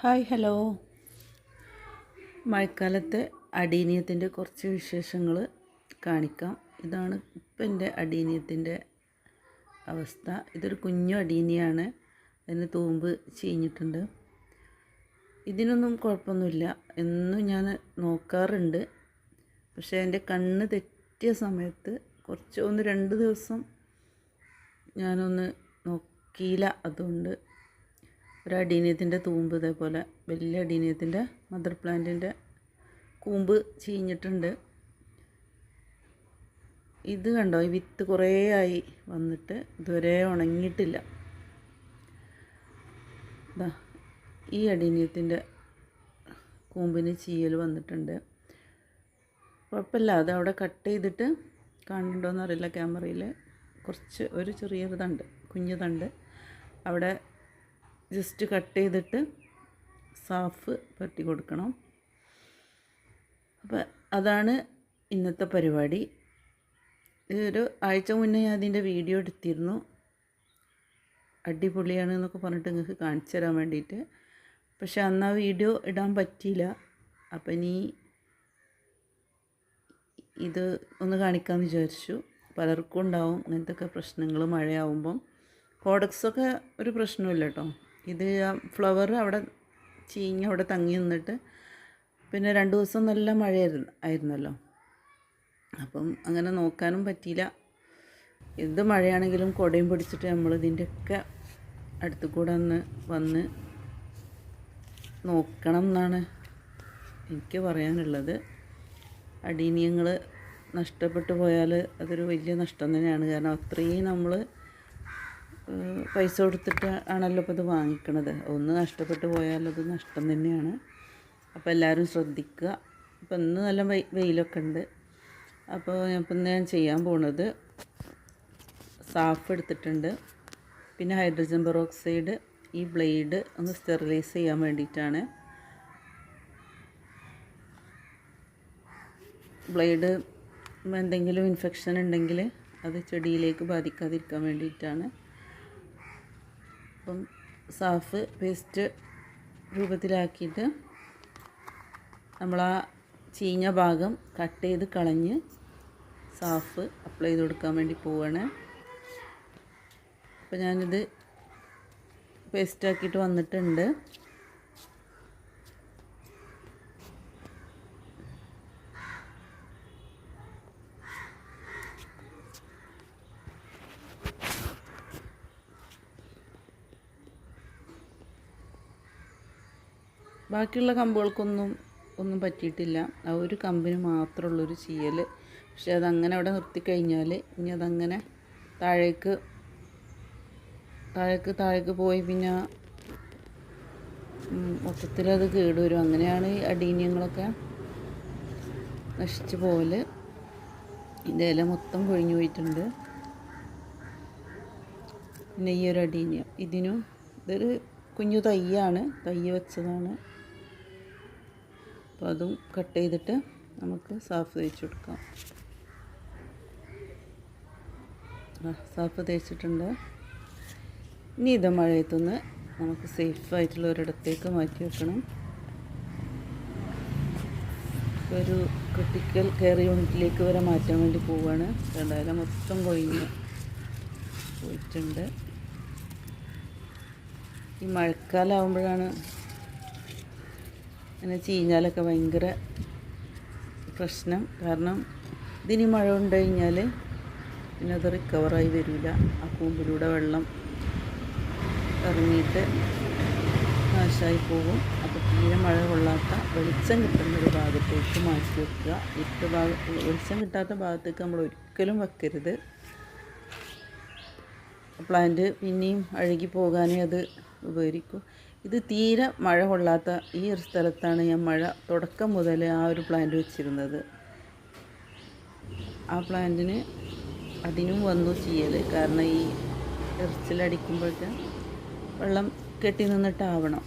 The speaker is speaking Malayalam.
Hi hello. മഴക്കാലത്തെ അടീനിയത്തിൻ്റെ കുറച്ച് വിശേഷങ്ങൾ കാണിക്കാം. ഇതാണ് ഇപ്പം എൻ്റെ അടീനിയത്തിൻ്റെ അവസ്ഥ. ഇതൊരു കുഞ്ഞു അടീനിയാണ്. അതിന് തൂമ്പ് ചീഞ്ഞിട്ടുണ്ട്. ഇതിനൊന്നും കുഴപ്പമൊന്നുമില്ല, എന്നും ഞാൻ നോക്കാറുണ്ട്. പക്ഷേ എൻ്റെ കണ്ണ് തെറ്റിയ സമയത്ത് കുറച്ച് 1-2 ദിവസം ഞാനൊന്ന് നോക്കിയില്ല. അതുകൊണ്ട് ഒരു അടീനിയത്തിൻ്റെ തൂമ്പ് ഇതേപോലെ വലിയ അടീനിയത്തിൻ്റെ മദർ പ്ലാന്റിൻ്റെ കൂമ്പ് ചീഞ്ഞിട്ടുണ്ട്. ഇത് കണ്ടോ, ഈ വിത്ത് കുറേ ആയി വന്നിട്ട് ഇതുവരെ ഉണങ്ങിയിട്ടില്ല. ഇതാ ഈ അടീനിയത്തിൻ്റെ കൂമ്പിന് ചീയൽ വന്നിട്ടുണ്ട്. കുഴപ്പമില്ല, അതവിടെ കട്ട് ചെയ്തിട്ട് കാണുന്നുണ്ടോയെന്ന് അറിയില്ല ക്യാമറയിൽ. കുറച്ച് ഒരു ചെറിയൊരു തണ്ട്, കുഞ്ഞു തണ്ട് അവിടെ ജസ്റ്റ് കട്ട് ചെയ്തിട്ട് സാഫ് പറ്റി കൊടുക്കണം. അപ്പോൾ അതാണ് ഇന്നത്തെ പരിപാടി. ഒരു ആഴ്ച മുന്നേ ഞാൻ അതിൻ്റെ വീഡിയോ എടുത്തിരുന്നു. അടിപൊളിയാണ് എന്നൊക്കെ പറഞ്ഞിട്ട് നിങ്ങൾക്ക് കാണിച്ചു തരാൻ വേണ്ടിയിട്ട്. പക്ഷെ അന്ന് ആ വീഡിയോ ഇടാൻ പറ്റിയില്ല. അപ്പം ഇനി ഇത് ഒന്ന് കാണിക്കാമെന്ന് വിചാരിച്ചു. പലർക്കും ഉണ്ടാവും അങ്ങനത്തെ പ്രശ്നങ്ങൾ മഴയാവുമ്പം. കോഡക്സൊക്കെ ഒരു പ്രശ്നമില്ല കേട്ടോ. ഇത് ആ ഫ്ലവർ അവിടെ ചീഞ്ഞ് അവിടെ തങ്ങി നിന്നിട്ട് പിന്നെ 2 ദിവസം നല്ല ആയിരുന്നല്ലോ. അപ്പം അങ്ങനെ നോക്കാനും പറ്റിയില്ല. എന്ത് മഴയാണെങ്കിലും കുടയും പിടിച്ചിട്ട് നമ്മൾ ഇതിൻ്റെയൊക്കെ അടുത്ത് കൂടെ വന്ന് നോക്കണം എന്നാണ് എനിക്ക് പറയാനുള്ളത്. അടീനിയങ്ങൾ നഷ്ടപ്പെട്ടു പോയാൽ അതൊരു വലിയ നഷ്ടം തന്നെയാണ്. കാരണം അത്രയും നമ്മൾ പൈസ കൊടുത്തിട്ട് ആണല്ലോ ഇപ്പോൾ ഇത് വാങ്ങിക്കണത്. ഒന്ന് നഷ്ടപ്പെട്ടു പോയാൽ അത് നഷ്ടം തന്നെയാണ്. അപ്പോൾ എല്ലാവരും ശ്രദ്ധിക്കുക. അപ്പോൾ ഇന്ന് നല്ല വെയിലൊക്കെ ഉണ്ട്. അപ്പോൾ ഞാൻ ചെയ്യാൻ പോണത് സാഫ് എടുത്തിട്ടുണ്ട്. പിന്നെ ഹൈഡ്രജൻ പെറോക്സൈഡ്, ഈ ബ്ലേഡ് ഒന്ന് സ്റ്റെറിലൈസ് ചെയ്യാൻ വേണ്ടിയിട്ടാണ്. ബ്ലേഡ് എന്തെങ്കിലും ഇൻഫെക്ഷൻ ഉണ്ടെങ്കിൽ അത് ചെടിയിലേക്ക് ബാധിക്കാതിരിക്കാൻ വേണ്ടിയിട്ടാണ്. അപ്പം സാഫ് പേസ്റ്റ് രൂപത്തിലാക്കിയിട്ട് നമ്മൾ ആ ചീഞ്ഞ ഭാഗം കട്ട് ചെയ്ത് കളഞ്ഞ് സാഫ് അപ്ലൈ ചെയ്ത് കൊടുക്കാൻ വേണ്ടി പോവുകയാണ്. അപ്പോൾ ഞാനിത് പേസ്റ്റാക്കിയിട്ട് വന്നിട്ടുണ്ട്. ബാക്കിയുള്ള കമ്പുകൾക്കൊന്നും പറ്റിയിട്ടില്ല. ആ ഒരു കമ്പിന് മാത്രമുള്ളൊരു ചീയൽ. പക്ഷെ അതങ്ങനെ അവിടെ നിർത്തിക്കഴിഞ്ഞാൽ ഇനി അതങ്ങനെ താഴേക്ക് പോയി പിന്നെ മൊത്തത്തിലത് കേടുവരും. അങ്ങനെയാണ് ഈ അടീനിയങ്ങളൊക്കെ നശിച്ചു പോകൽ. ഇതിൻ്റെ ഇല മൊത്തം കൊഴിഞ്ഞു പോയിട്ടുണ്ട്. പിന്നെ ഈ ഒരു അടീനിയം, ഇതൊരു കുഞ്ഞു തൈയാണ്, തൈ വെച്ചതാണ്. അപ്പോൾ അതും കട്ട് ചെയ്തിട്ട് നമുക്ക് സാഫ് തേച്ച് കൊടുക്കാം. സാഫ് തേച്ചിട്ടുണ്ട്. ഇനി ഇത് മഴയത്തുനിന്ന് നമുക്ക് സേഫായിട്ടുള്ള ഒരിടത്തേക്ക് മാറ്റി വെക്കണം. ഒരു ക്രിട്ടിക്കൽ കെയർ യൂണിറ്റിലേക്ക് വരെ മാറ്റാൻ വേണ്ടി പോവുകയാണ്. എന്തായാലും മൊത്തം കൊഴിഞ്ഞ് പോയിട്ടുണ്ട്. ഈ മഴക്കാലമാകുമ്പോഴാണ് അങ്ങനെ ചീഞ്ഞാലൊക്കെ ഭയങ്കര പ്രശ്നം. കാരണം ഇതിന് മഴ കൊണ്ട് കഴിഞ്ഞാൽ പിന്നെ അത് റിക്കവറായി വരില്ല. ആ കൂമ്പിലൂടെ വെള്ളം ഇറങ്ങിയിട്ട് നാശമായി പോകും. അപ്പോൾ തീരെ മഴ കൊള്ളാത്ത വെളിച്ചം കിട്ടുന്ന ഒരു ഭാഗത്തേക്ക് മാറ്റി വെക്കുക. വെളിച്ചം കിട്ടാത്ത ഭാഗത്തേക്ക് നമ്മൾ ഒരിക്കലും വെക്കരുത്. പ്ലാന്റ് പിന്നെയും അഴുകി പോകാനേ അത് ഉപകരിക്കും. ഇത് തീരെ മഴ കൊള്ളാത്ത ഈ ഒരു സ്ഥലത്താണ് ഞാൻ തുടക്കം മുതൽ ആ ഒരു പ്ലാന്റ് വെച്ചിരുന്നത്. ആ പ്ലാന്റിന് അതിനും വന്നു ചെയ്യൽ. കാരണം ഈ എറിച്ചിലടിക്കുമ്പോഴത്തെ വെള്ളം കെട്ടി നിന്നിട്ടാവണം.